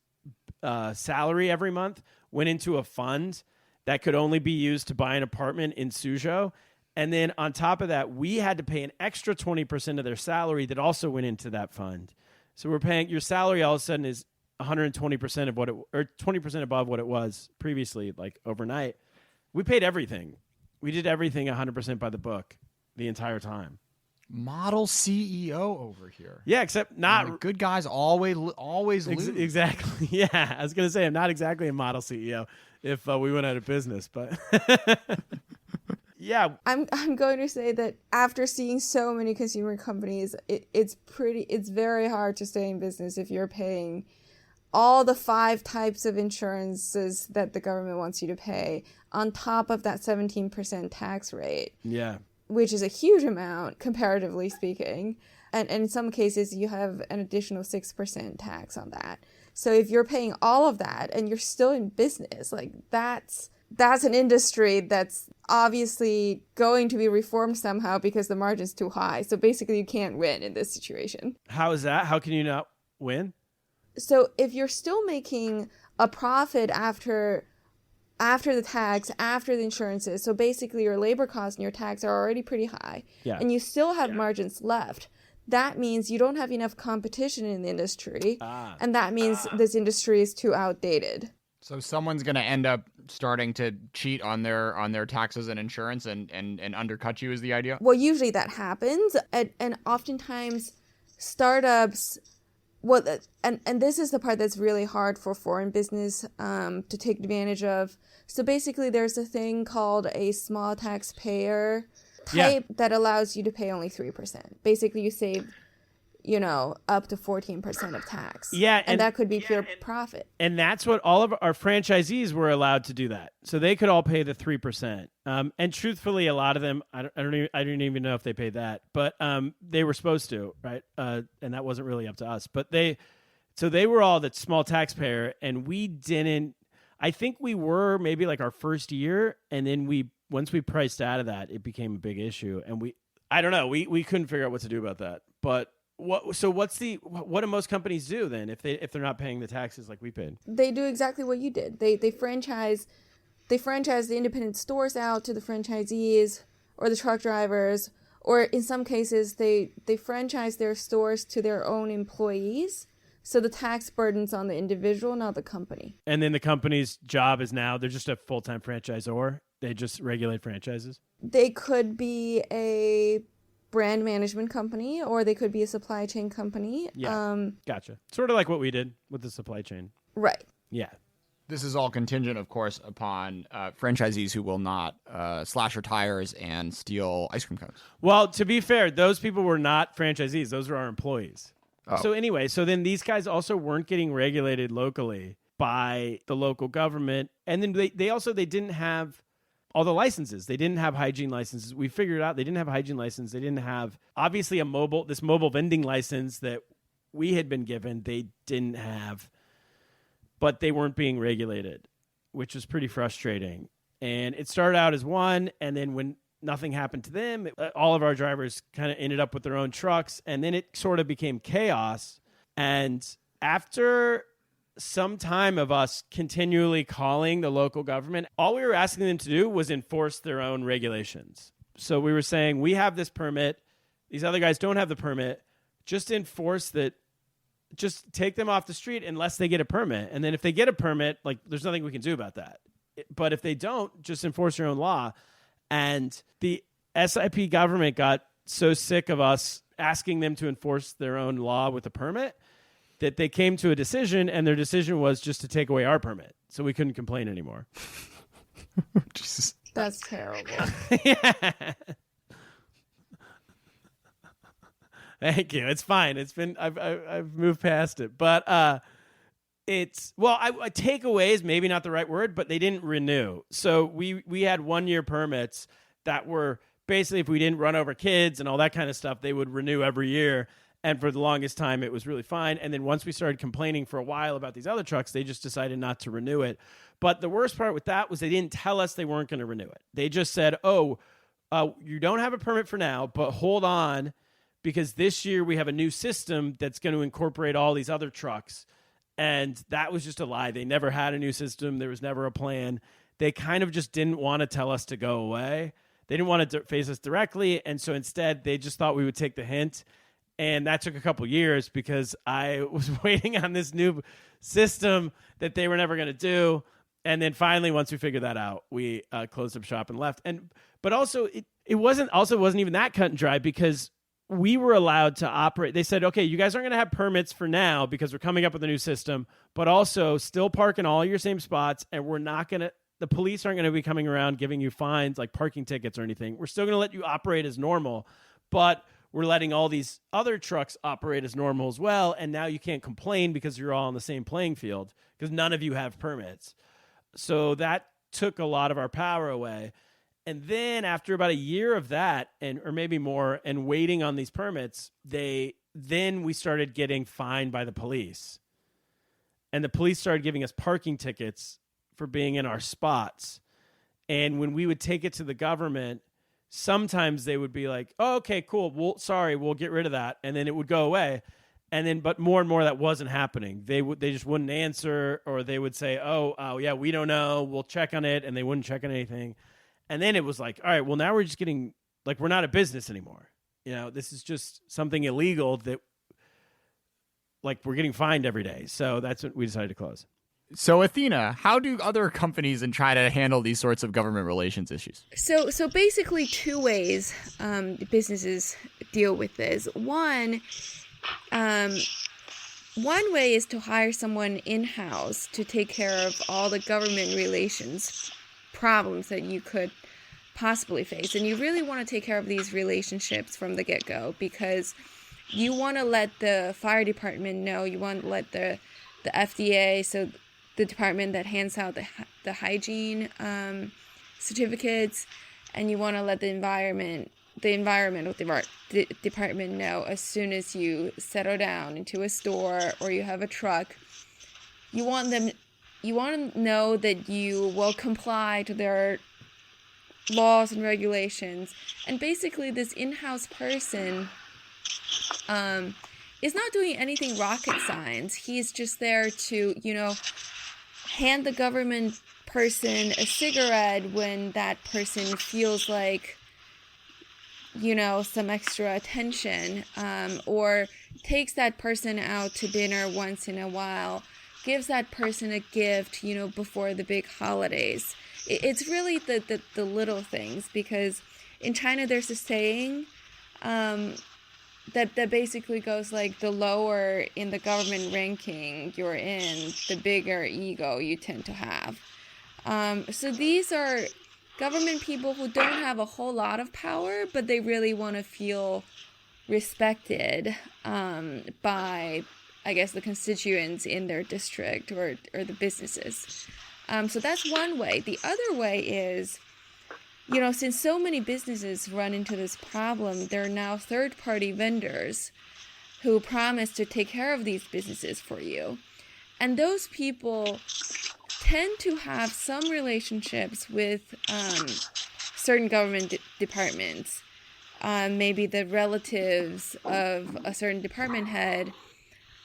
salary every month went into a fund that could only be used to buy an apartment in Suzhou. And then on top of that, we had to pay an extra 20% of their salary that also went into that fund. So we're paying, your salary all of a sudden is 120% of what it, or 20% above what it was previously, like overnight. We paid everything. We did everything 100% by the book the entire time. Model CEO over here. Yeah, except not. And the good guys always lose. Exactly. Yeah, I was going to say I'm not exactly a model CEO if we went out of business, but yeah. I'm going to say that after seeing so many consumer companies, it's very hard to stay in business if you're paying all the 5 types of insurances that the government wants you to pay on top of that 17% tax rate. Yeah. Which is a huge amount, comparatively speaking. And in some cases, you have an additional 6% tax on that. So if you're paying all of that and you're still in business, like that's an industry that's obviously going to be reformed somehow because the margin's too high. So basically, you can't win in this situation. How is that? How can you not win? So if you're still making a profit after the tax, after the insurances, so basically your labor costs and your tax are already pretty high, and you still have margins left, that means you don't have enough competition in the industry, and that means this industry is too outdated. So someone's going to end up starting to cheat on their taxes and insurance and undercut you is the idea? Well, usually that happens, and oftentimes startups... Well, and this is the part that's really hard for foreign business to take advantage of. So basically, there's a thing called a small taxpayer type that allows you to pay only 3%. Basically, you save, up to 14% of tax. Yeah, and that could be pure profit. And that's what all of our franchisees were allowed to do that. So they could all pay the 3%. And truthfully, a lot of them, I don't even know if they paid that, but they were supposed to, right? And that wasn't really up to us. But they were all the small taxpayer, and we didn't. I think we were maybe like our first year, and then once we priced out of that, it became a big issue, and I don't know, we couldn't figure out what to do about that, but. What do most companies do then if they're not paying the taxes like we paid? They do exactly what you did. They franchise the independent stores out to the franchisees or the truck drivers, or in some cases they franchise their stores to their own employees. So the tax burden's on the individual, not the company. And then the company's job is now they're just a full-time franchisor. They just regulate franchises. They could be a brand management company, or they could be a supply chain company. Yeah, gotcha. Sort of like what we did with the supply chain. Right. Yeah. This is all contingent, of course, upon franchisees who will not slash your tires and steal ice cream cones. Well, to be fair, those people were not franchisees. Those were our employees. Oh. So anyway, then these guys also weren't getting regulated locally by the local government. And then they didn't have all the licenses. They didn't have hygiene licenses. We figured out they didn't have a hygiene license. They didn't have, obviously, this mobile vending license that we had been given. They didn't have, but they weren't being regulated, which was pretty frustrating. And it started out as one, and then when nothing happened to them, all of our drivers kind of ended up with their own trucks, and then it sort of became chaos. And after some time of us continually calling the local government, all we were asking them to do was enforce their own regulations. So we were saying, we have this permit. These other guys don't have the permit. Just enforce that. Just take them off the street unless they get a permit. And then if they get a permit, like, there's nothing we can do about that. But if they don't, just enforce your own law. And the SIP government got so sick of us asking them to enforce their own law with a permit that they came to a decision, and their decision was just to take away our permit. So we couldn't complain anymore. Jesus. That's terrible. Yeah. Thank you. It's fine. It's been, I've moved past it, but it's, well, takeaway is maybe not the right word, but they didn't renew. So we had 1-year permits that were basically, if we didn't run over kids and all that kind of stuff, they would renew every year. And for the longest time, it was really fine. And then once we started complaining for a while about these other trucks, they just decided not to renew it. But the worst part with that was they didn't tell us they weren't going to renew it. They just said, you don't have a permit for now, but hold on, because this year we have a new system that's going to incorporate all these other trucks. And that was just a lie. They never had a new system. There was never a plan. They kind of just didn't want to tell us to go away. They didn't want to face us directly. And so instead, they just thought we would take the hint. And that took a couple years because I was waiting on this new system that they were never going to do. And then finally, once we figured that out, we closed up shop and left. But also, it wasn't even that cut and dry because we were allowed to operate. They said, okay, you guys aren't going to have permits for now because we're coming up with a new system, but also still park in all your same spots. And the police aren't going to be coming around giving you fines like parking tickets or anything. We're still going to let you operate as normal, but we're letting all these other trucks operate as normal as well. And now you can't complain because you're all on the same playing field because none of you have permits. So that took a lot of our power away. And then after about a year of that, or maybe more, and waiting on these permits, then we started getting fined by the police. And the police started giving us parking tickets for being in our spots. And when we would take it to the government, sometimes they would be like, oh, okay, cool. We'll get rid of that. And then it would go away. But more and more that wasn't happening. They just wouldn't answer, or they would say, oh, yeah, we don't know. We'll check on it. And they wouldn't check on anything. And then it was like, all right, well, now we're just getting, like, we're not a business anymore. This is just something illegal that, like, we're getting fined every day. So that's when we decided to close. So, Athena, how do other companies in China handle these sorts of government relations issues? So basically two ways businesses deal with this. One way is to hire someone in-house to take care of all the government relations problems that you could possibly face. And you really want to take care of these relationships from the get-go because you want to let the fire department know, you want to let the FDA, so the department that hands out the hygiene certificates, and you want to let the environmental department know as soon as you settle down into a store or you have a truck. You want to know that you will comply to their laws and regulations. And basically this in-house person is not doing anything rocket science. He's just there to, hand the government person a cigarette when that person feels like, some extra attention, or takes that person out to dinner once in a while, gives that person a gift, before the big holidays. It's really the little things, because in China there's a saying that basically goes like, the lower in the government ranking you're in, the bigger ego you tend to have. So these are government people who don't have a whole lot of power, but they really want to feel respected by, I guess, the constituents in their district or the businesses. So that's one way. The other way is, since so many businesses run into this problem, there are now third-party vendors who promise to take care of these businesses for you. And those people tend to have some relationships with certain government departments, maybe the relatives of a certain department head,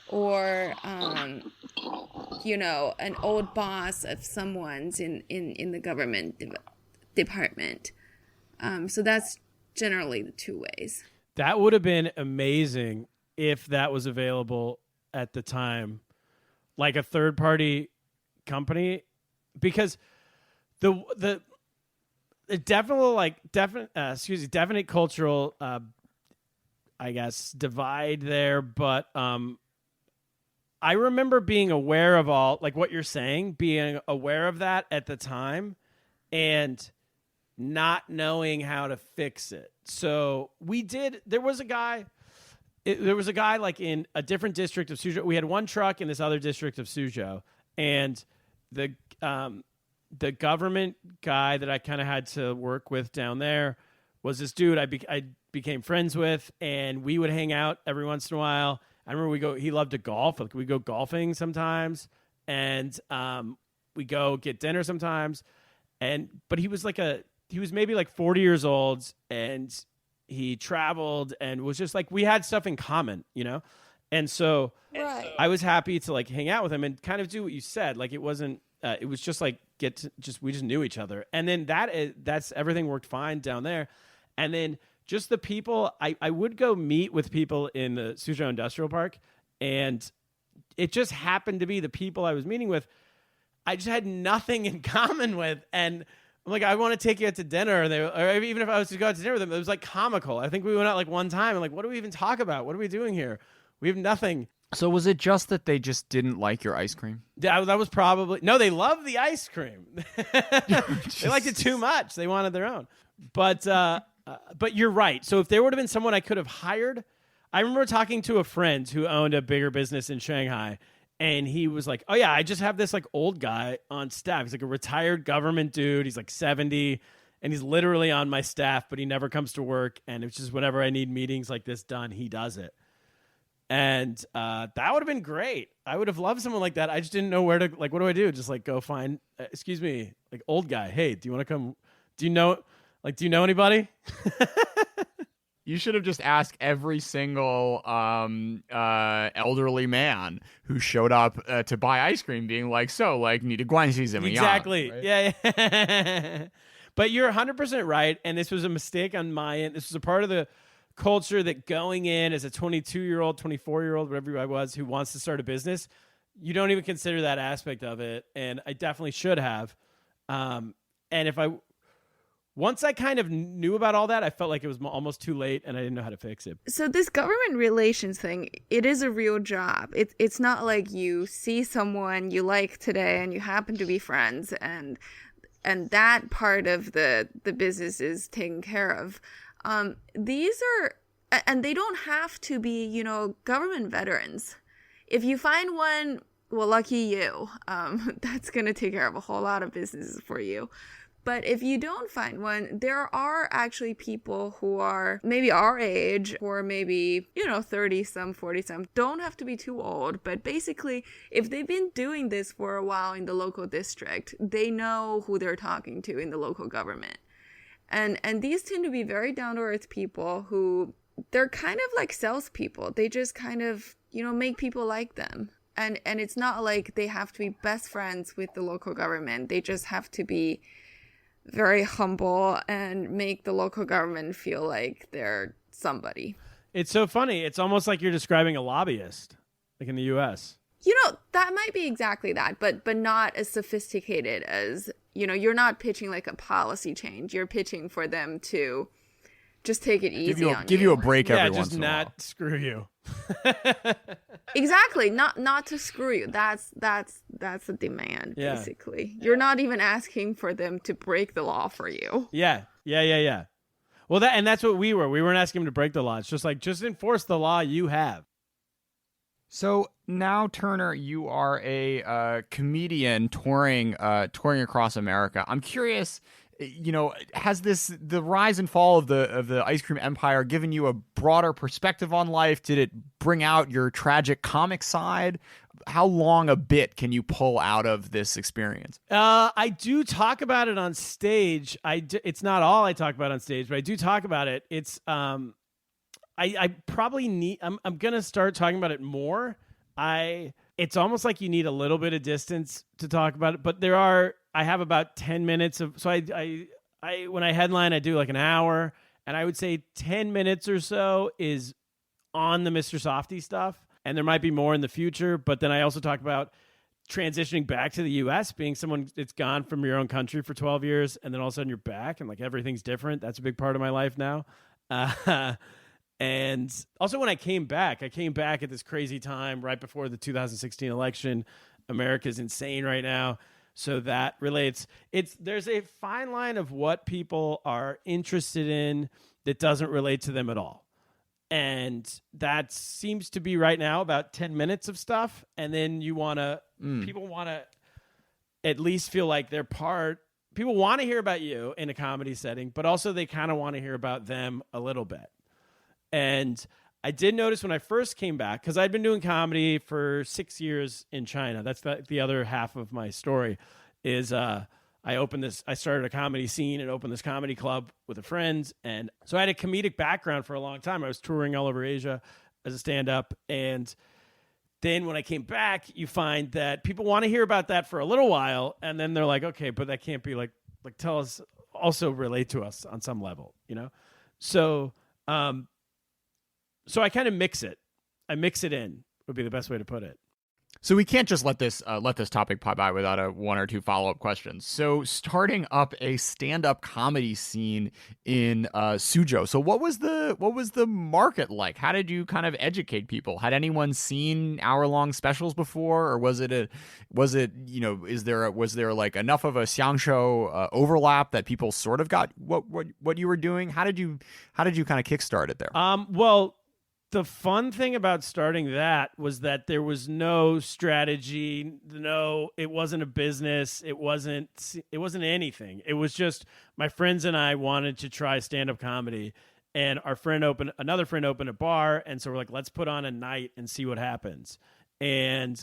or an old boss of someone's in the government department. So that's generally the two ways. That would have been amazing if that was available at the time, like a third party company, because the definite cultural I guess divide there, but I remember being aware of all, like what you're saying, being aware of that at the time and not knowing how to fix it. So there was a guy like in a different district of Suzhou. We had one truck in this other district of Suzhou, and the government guy that I kind of had to work with down there was this dude I became friends with, and we would hang out every once in a while. I remember he loved to golf. Like we go golfing sometimes, and we go get dinner sometimes. But he was maybe like 40 years old, and he traveled and was just like, we had stuff in common, you know? And so Right. I was happy to like hang out with him and kind of do what you said. Like it wasn't, it was just like we just knew each other. And then that's everything worked fine down there. And then just the people, I would go meet with people in the Suzhou Industrial Park, and it just happened to be the people I was meeting with, I just had nothing in common with. And I'm like, I want to take you out to dinner. Or even if I was to go out to dinner with them, it was like comical. I think we went out like one time and like, what do we even talk about? What are we doing here? We have nothing. So was it just that they just didn't like your ice cream? That was probably no. They loved the ice cream. They liked it too much. They wanted their own. But you're right. So if there would have been someone I could have hired, I remember talking to a friend who owned a bigger business in Shanghai, and he was like, "Oh yeah, I just have this like old guy on staff. He's like a retired government dude. He's like 70, and he's literally on my staff, but he never comes to work. And it's just whenever I need meetings like this done, he does it." And that would have been great. I would have loved someone like that. I just didn't know where to, like, what do I do? Just like go find, excuse me, like old guy. Hey, do you want to come? Do you know anybody? You should have just asked every single elderly man who showed up to buy ice cream, being like, "So, like, need a guanxi zimian?" Exactly. Right? Yeah. But you're 100% right. And this was a mistake on my end. This was a part of the culture that going in as a 22-year-old, 24-year-old, whatever I was, who wants to start a business, you don't even consider that aspect of it. And I definitely should have. And once I kind of knew about all that, I felt like it was almost too late and I didn't know how to fix it. So this government relations thing, it is a real job. It's not like you see someone you like today and you happen to be friends and that part of the business is taken care of. These are, and they don't have to be, you know, government veterans. If you find one, well, lucky you. That's going to take care of a whole lot of businesses for you. But if you don't find one, there are actually people who are maybe our age or maybe, you know, 30-some, 40-some, don't have to be too old. But basically, if they've been doing this for a while in the local district, they know who they're talking to in the local government. And these tend to be very down-to-earth people who, they're kind of like salespeople. They just kind of, you know, make people like them. And it's not like they have to be best friends with the local government. They just have to be very humble and make the local government feel like they're somebody. It's so funny. It's almost like you're describing a lobbyist, like in the U.S. You know, that might be exactly that, but not as sophisticated as, you know, you're not pitching like a policy change. You're pitching for them to just take it easy on you. Give you a break every just once in a while. not screw you. Exactly. Not to screw you. That's the demand, Yeah. basically. You're not even asking for them to break the law for you. Yeah. Well, that's what we were. We weren't asking him to break the law. It's just like, just enforce the law you have. So now, Turner, you are a comedian touring across America. I'm curious, you know, has the rise and fall of the ice cream empire given you a broader perspective on life? Did it bring out your tragic comic side? How long a bit can you pull out of this experience? I do talk about it on stage. It's not all I talk about on stage, but I do talk about it. It's I probably need. I'm gonna start talking about it more. It's almost like you need a little bit of distance to talk about it, but I have about 10 minutes of. So I when I headline, I do like an hour, and I would say 10 minutes or so is on the Mr. Softee stuff, and there might be more in the future. But then I also talk about transitioning back to the U.S., being someone that's gone from your own country for 12 years, and then all of a sudden you're back, and like everything's different. That's a big part of my life now. And also when I came back at this crazy time right before the 2016 election. America's insane right now. So that relates. There's a fine line of what people are interested in that doesn't relate to them at all. And that seems to be right now about 10 minutes of stuff. And then people want to at least feel like they're part people want to hear about you in a comedy setting, but also they kind of want to hear about them a little bit. And I did notice when I first came back, because I'd been doing comedy for 6 years in China. That's the other half of my story is I started a comedy scene and opened this comedy club with a friend. And so I had a comedic background for a long time. I was touring all over Asia as a stand-up. And then when I came back, you find that people want to hear about that for a little while. And then they're like, okay, but that can't be like tell us, also relate to us on some level, you know? So, so I kind of mix it. I mix it in would be the best way to put it. So we can't just let this topic pop by without a one or two follow-up questions. So starting up a stand-up comedy scene in Suzhou. So what was the market like? How did you kind of educate people? Had anyone seen hour-long specials before, or was there like enough of a xiangshuo overlap that people sort of got what you were doing? How did you kind of kickstart it there? Well, the fun thing about starting that was that there was no strategy, it wasn't a business, it wasn't anything. It was just my friends and I wanted to try stand-up comedy, and another friend opened a bar, and so we're like, let's put on a night and see what happens. And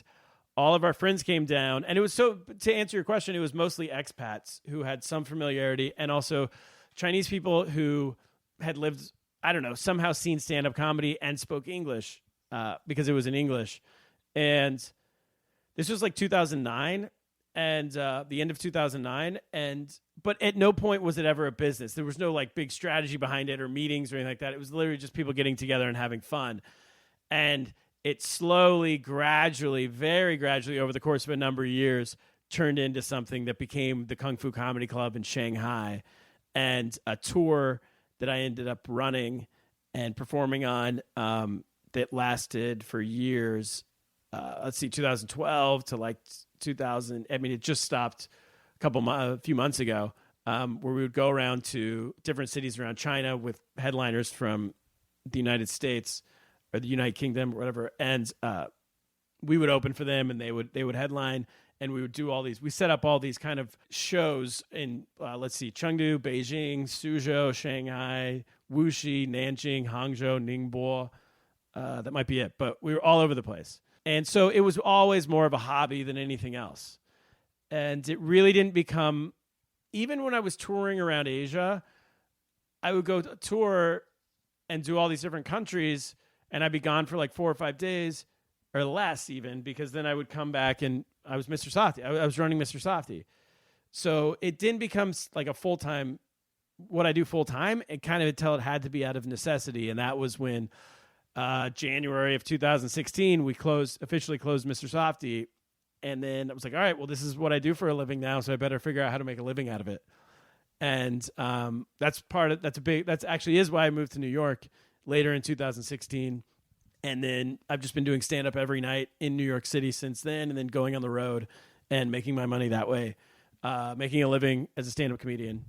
all of our friends came down, and it was to answer your question, it was mostly expats who had some familiarity, and also Chinese people who had lived, I don't know, somehow seen stand-up comedy and spoke English because it was in English. And this was like 2009 and the end of 2009. But at no point was it ever a business. There was no like big strategy behind it or meetings or anything like that. It was literally just people getting together and having fun. And it slowly, gradually, very gradually over the course of a number of years turned into something that became the Kung Fu Comedy Club in Shanghai and a tour that I ended up running and performing on that lasted for years. 2012 to like 2000. I mean, it just stopped a few months ago, where we would go around to different cities around China with headliners from the United States or the United Kingdom or whatever. And we would open for them and they would headline. And we would do we set up all these kind of shows in, Chengdu, Beijing, Suzhou, Shanghai, Wuxi, Nanjing, Hangzhou, Ningbo. That might be it. But we were all over the place. And so it was always more of a hobby than anything else. And it really didn't become, even when I was touring around Asia, I would go tour and do all these different countries, and I'd be gone for like 4 or 5 days, or less even, because then I would come back and I was Mr. Softee. I was running Mr. Softee. So it didn't become like a full-time, what I do full-time, it kind of until it had to be out of necessity. And that was when January of 2016, we officially closed Mr. Softee. And then I was like, all right, well, this is what I do for a living now, so I better figure out how to make a living out of it. And that's actually is why I moved to New York later in 2016. And then I've just been doing stand-up every night in New York City since then, and then going on the road and making my money that way, making a living as a stand-up comedian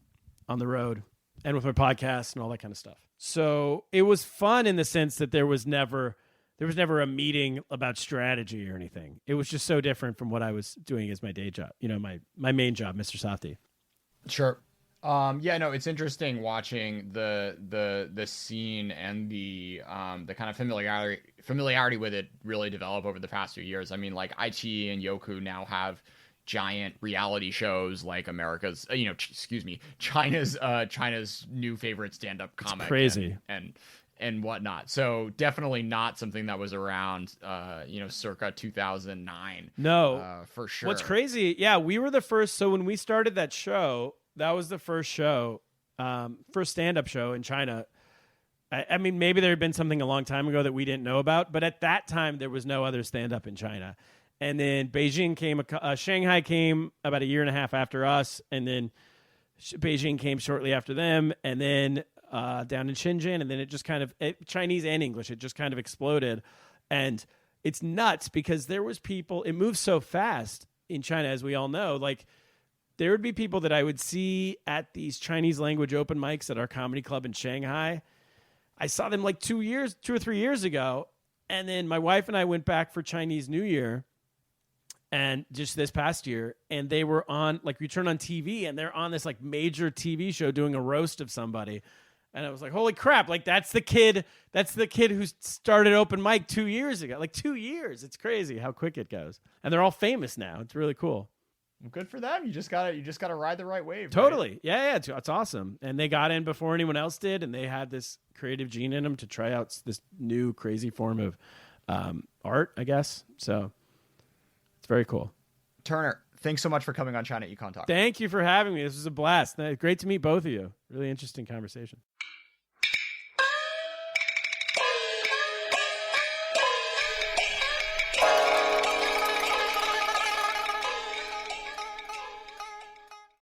on the road and with my podcast and all that kind of stuff. So it was fun in the sense that there was never a meeting about strategy or anything. It was just so different from what I was doing as my day job, my main job, Mr. Softee. Sure. It's interesting watching the scene and the kind of familiarity with it really develop over the past few years. I mean, like Aichi and Yoku now have giant reality shows like China's new favorite stand-up comic. It's crazy. And whatnot. So definitely not something that was around, circa 2009. No, for sure. What's crazy? Yeah, we were the first. So when we started that show, that was the first show, first stand-up show in China. I mean, maybe there had been something a long time ago that we didn't know about, but at that time there was no other stand-up in China. And then Beijing came, Shanghai came about a year and a half after us, and then Beijing came shortly after them, and then down in Shenzhen, and then it just kind of Chinese and English, it just kind of exploded. And it's nuts because there was people, it moves so fast in China, as we all know. Like, there would be people that I would see at these Chinese language open mics at our comedy club in Shanghai. I saw them like 2 or 3 years ago. And then my wife and I went back for Chinese New Year. and just this past year, and they were on, like, we turn on TV and they're on this like major TV show doing a roast of somebody. And I was like, holy crap, like that's the kid who started open mic 2 years ago. Like 2 years. It's crazy how quick it goes. And they're all famous now. It's really cool. Well, good for them. You just gotta ride the right wave. Totally. Right? Yeah, it's awesome. And they got in before anyone else did, and they had this creative gene in them to try out this new crazy form of art, I guess. So it's very cool. Turner, thanks so much for coming on China Econ Talk. Thank you for having me. This was a blast. Great to meet both of you. Really interesting conversation.